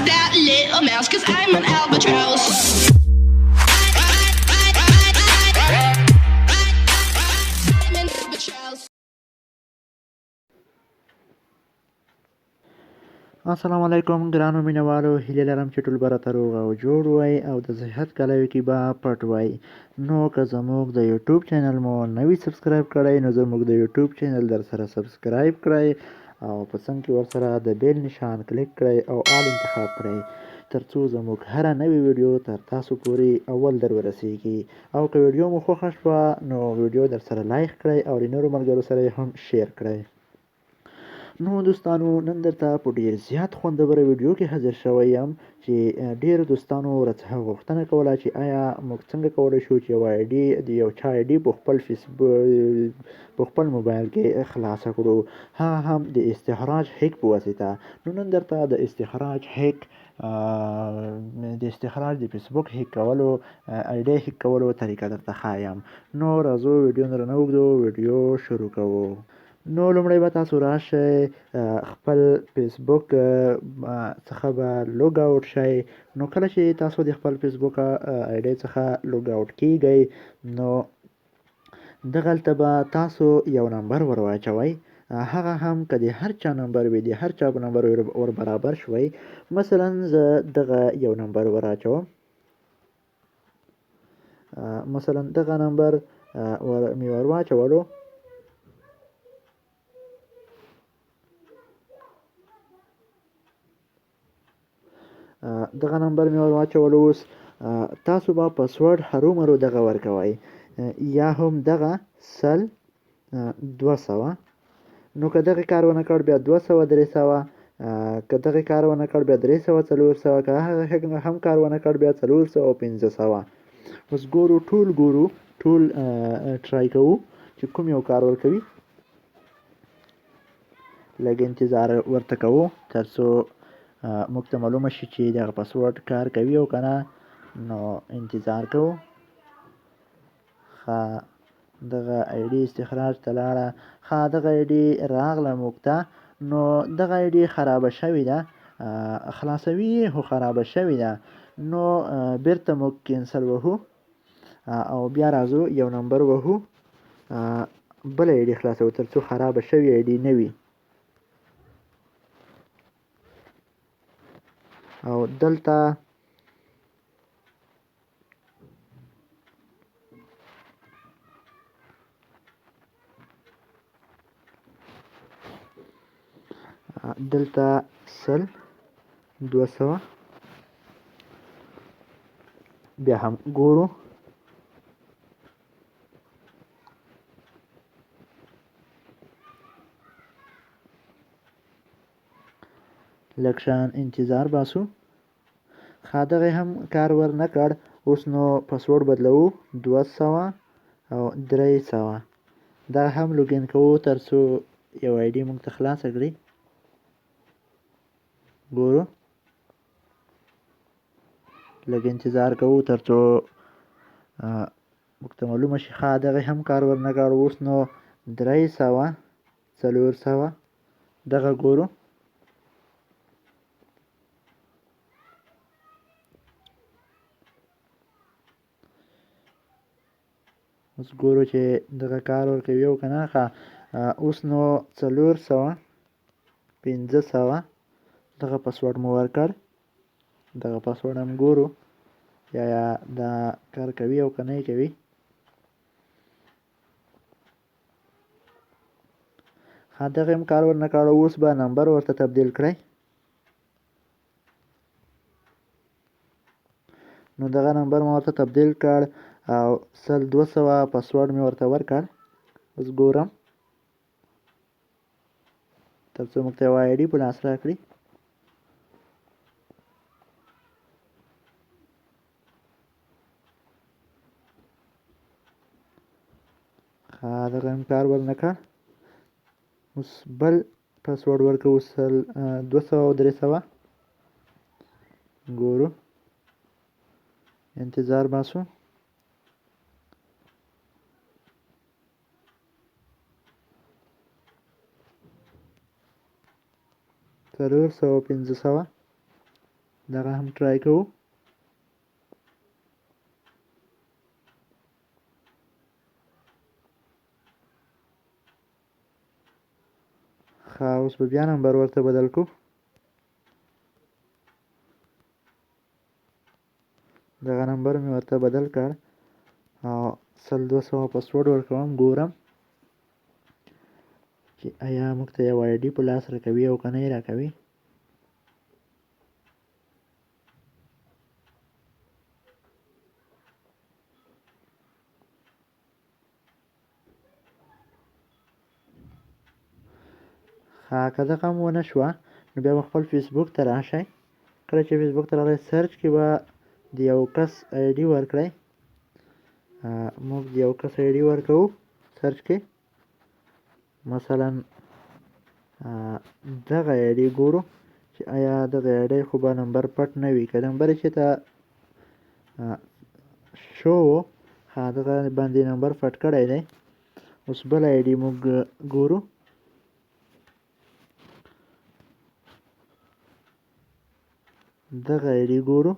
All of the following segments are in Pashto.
that little mouse, 'cause I'm an albatross. I'm an albatross. السلام علیکم ګرانو مینوالو، هیله لرم چې ټول به راته روغ او جوړ وای او د صحت کلاوي کې به پټ وای. نو که زموږ د یوټیوب چینل مو نوی سبسکرایب کړئ نو زموږ د یوټیوب چینل در سره سبسکرایب کړئ او په څنګ کې ورسره د بیل نشان کلیک کړئ او آل انتخاب کړئ ترڅو زموږ هره نوې ویډیو تر تاسو پورې اول در ورسیږي. او که ویډیو مو خوښه شوه نو ویډیو در سره لایک کړئ او د نورو ملګرو سره یې هم شیر کړئ. نو دوستانو، نن درته په ډیر زیات خوندوره ویډیو کې حاضر شوی یم چې ډیرو دوستانو راڅخه غوښتنه کوله چې آیا موږ څنګه کولی شو چې یو آیډي د یو چا آیډي په خپل موبایل کې خلاصه کړو، هغه هم د استخراج هیک په واسطه. نو نن درته د استخراج د فیسبوک هیک کولو آیډي هیک کولو طریقه درته ښایم. نو راځو ویډیو نه رانه اوږدو، ویډیو شروع کوو. نو لومړی به تاسو راشئ خپل فیسبوک څخه به لوګ آوټ شئ. نو کله چې تاسو د خپل فیسبوک آیډي څخه لوګ آوټ کیږئ نو دغلته به تاسو یو نمبر ور واچوئ، هغه هم که د هر چا نمبر وي، د هر چا په نمبر ور برابر شوئ. مثلا زه دغه یو نمبر ور اچوم، مثلا دغه نمبر مې ور واچولو. دغه نمبر مې ور واچولو. اوس تاسو به پاسورډ هرومرو دغه ورکوئ، یا هم دغه 200. نو که دغه کار ونه کړ بیا 200 300، که دغه کار ونه کړ بیا 300 400، که هغه هم کار ونه کړ بیا 400 او 500. اوس ګورو ټول ټرای کوو چې کوم یو کار ورکوي. لږ انتظار ورته کوو ترڅو موږ ته معلومه شي چې دغه پاسورډ کار کوي او که نه. نو انتظار کوو. دغه آیډي استخراج ته لاړه، دغه آیډي راغله موږ ته. نو دغه آیډي خرابه شوې ده، خلاصوي یې خو خرابه شوې ده. نو بیرته موږ کینسل وهو او بیا راځو یو نمبر وهو، بل آیډي خلاصوو ترڅو خرابه شوې آیډي نه وي. او دلته دلته 100 200 بیا هم ګورو. لږ شان انتظار باسو. دغه هم کار ور نه کړ. اوس نو پاسورډ بدلوو 200 او 300. دا هم لوګین کوو ترڅو یو آیډي موږ ته خلاصه کړي. ګورو، لږ انتظار کوو ترڅو موږ ته معلومه شي. دغه هم کار ور نه کړ. اوس نو 300 400 دغه ګورو. اوس ګورو چې دغه کار ورکوي او که نه. اوس نو 400 500 دغه پاسورډ مو ورکړ. دغه پاسورډ هم ګورو یا دا کار کوي او که نه یې کوي. دغه هم کار ور نه کړ. اوس به نمبر ورته تبدیل کړئ. نو دغه نمبر مې ورته تبدیل کړ او 200 پاسورډ مې ورته ورکړ. اوس ګورم ترڅو موږ ته یو آیډي په لاس راکړي. دغه هم کار ور نه کړ. اوس بل پاسورډ ورکوو 200 او 300. ګورو، انتظار باسو. 400 500 دغه هم ټرای کوو. اوس به بیا نمبر ورته بدل کړو. دغه نمبر مې ورته بدل کړ او 100-200 پاسورډ ورکوم، ګورم چې آیا موږ ته یو آی ډي په لاس راکوي او که نه یې راکوي. که دغه هم ونه شوه نو بیا به خپل فیسبوک ته راشئ. کله چې فیسبوک ته راغئ سرچ کې به د یو کس آی ډي ورکړئ. موږ د یو کس آی ډي ورکوو سرچ کې، مثلا دغه آی ډي ګورو چې آیا دغه آی ډي خو به نمبر پټ نه وي، که نمبر یې چېرته شو و دغه باندې نمبر پټ کړی دی. اوس بل آی ډي موږ ګورو، دغه آی ډي ګورو.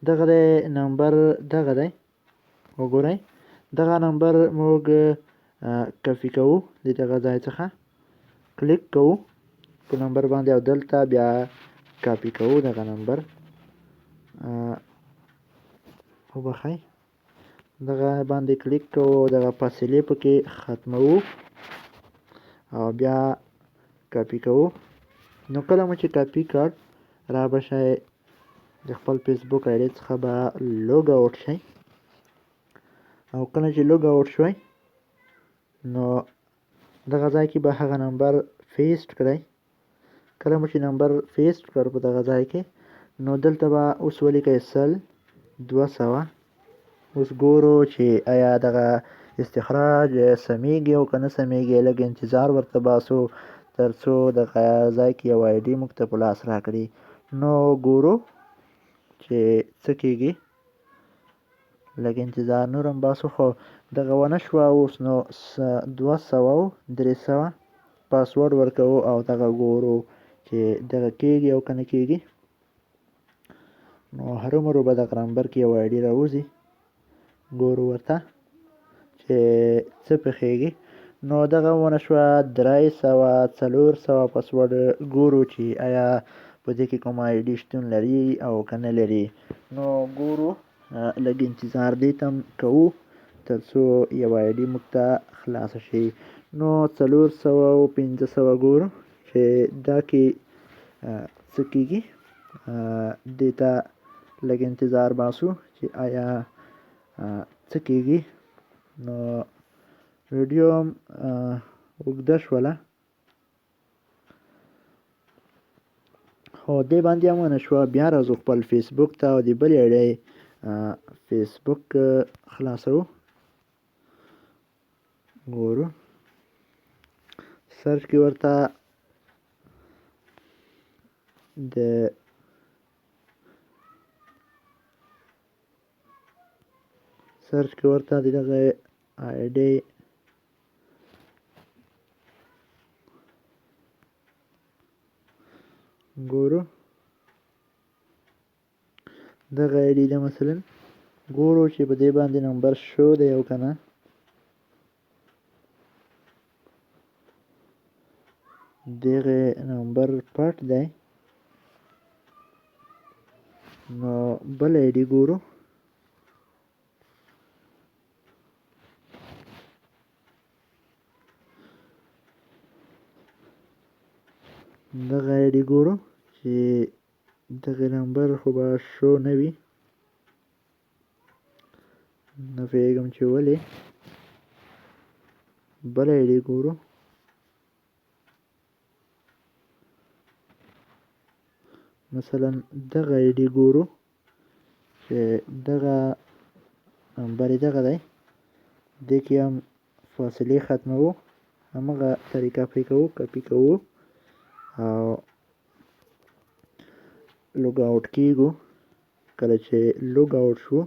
دغه دی نمبر، دغه دی وګورئ. دغه نمبر موږ کاپي کوو د دغه ځای څخه، کلیک کوو په نمبر باندې او دلته بیا کاپي کوو دغه نمبر. وبخئ، دغه باندې کلیک کوو او دغه فاصلې پکې ختموو او بیا کاپي کوو. نو کله مو چې کاپي کړ را به شئ د خپل فیسبوک آی ډي څخه به لوګ آوټ شئ او کله چې لوګ آوټ شوئ نو دغه ځای کې به هغه نمبر پیسټ کړئ. کله مو چې نمبر پیسټ کړ په دغه ځای کې نو دلته به اوس ولیکئ 100-200. اوس ګورو چې آیا دغه استخراج سمیږي او که نه سمیږي. لږ انتظار ورته باسو تر څو دغه ځای کې یو آی ډي موږ ته په لاس راکړي. نو ګورو چې څه کېږي. لږ انتظار نور هم باسو خو دغه ونه شوه. اوس نو 200-300 پاسورډ ورکوو او دغه ګورو چې دغه کېږي او که نه کېږي. نو هرومرو به دغه نمبر کې یو آی ډي راوځي، ګورو ورته چې څه پېښېږي. نو دغه ونه شوه 300-400 پاسورډ ګورو چې آیا په دې کې کوم آی ډي شتون لري او که نه لري. نو ګورو لږ انتظار دې ته هم کوو تر څو یو آی ډي موږ ته خلاصه شي. نو 400-500 ګورو چې دا کې څه کېږي. دې ته لږ انتظار باسو چې آیا څه کېږي. نو ویډیو هم اوږده شوله خو دې باندې هم ونه شوه. بیا راځو خپل فیسبوک ته او د بلې آی ډي فیسبوک خلاصوو. ګورو سرچ کې ورته د دغه آی ډي ګورو. دغه آی ډي ده مثلا، ګورو چې په دې باندې نمبر شو دی او که نه. دغه نمبر پټ دی. نو بل آی ډي ګورو. دغه آی ډي ګورو چې دغه نمبر خو به شو نه وي، نه پوهېږم چې ولې. بل آی ډي ګورو. مثلا دغه آی ډي ګورو چې دغه نمبر یې دغه دی. دې کې هم فاصلې ختموو، همغه طریقه پرې کوو، کاپي کوو او لوګ آوټ کېږو. کله چې لوګ آوټ شو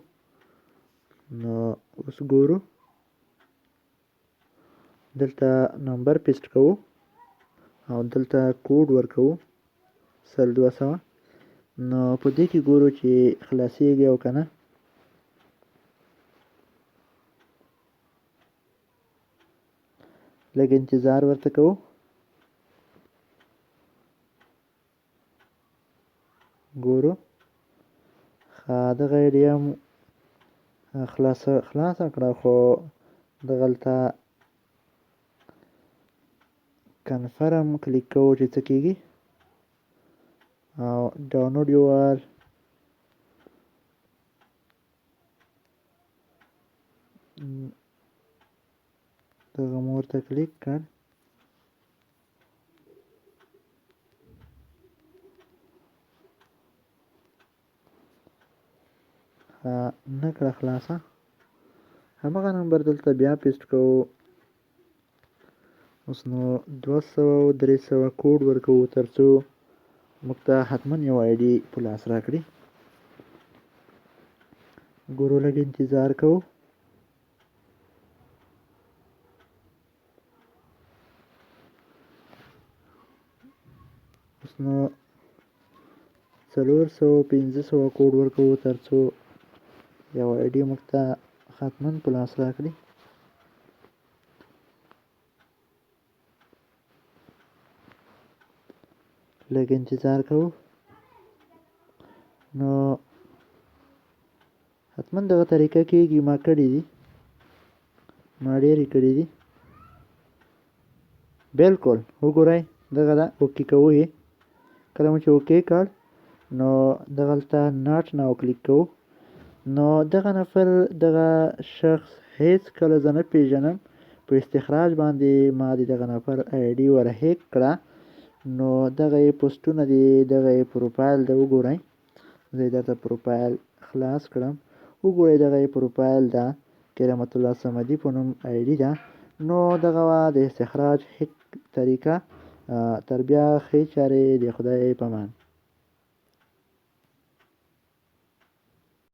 نو اوس ګورو دلته نمبر پیسټ کوو او دلته کوډ ورکوو 200 نو په دې کې ګورو چې خلاصیږي او که نه. لږ انتظار ورته کوو. ګورو دغه ایډیا هم خلاصه کړه، خو دغلته کنفرم کلیک کوو چې څه کېږي او ډاونلوډ URL دغه مو ورته کلیک کړ. نه کړه خلاصه. همغه نمبر دلته بیا پیسټ کوو. اوس نو 200 کوډ ورکوو تر څو موږ ته حتما یو آی ډي په لاس راکړي. ګورو لږ انتظار کوو. اوس نو 400-500 کوډ ورکوو تر څو یو آی ډي موږ ته حتما په لاس راکړي. لږ انتظار کوو. نو حتما دغه طریقه کېږي. ما کړي دي، ما ډېرې کړي دي. بالکل وګورئ دغه ده، اوکې کوو یې. کله مو چې اوکې کړ نو دغلته ناټ ناو کلیک کوو. نو دغه نفر دغه شخص هیڅ کله زه نه پیژنم. په استخراج باندې ما د دغه نفر آی ډي ور هیک کړه. نو دغه یې پوسټونه دي، دغه یې پروفایل ده. وګورئ زه یې درته پروفایل خلاص کړم. وګورئ دغه یې پروفایل ده، کرامت الله صمدي په نوم آی ډي ده. نو دغه وه د استخراج هیک طریقه. تر بیا ښې چارې د خدای په امان.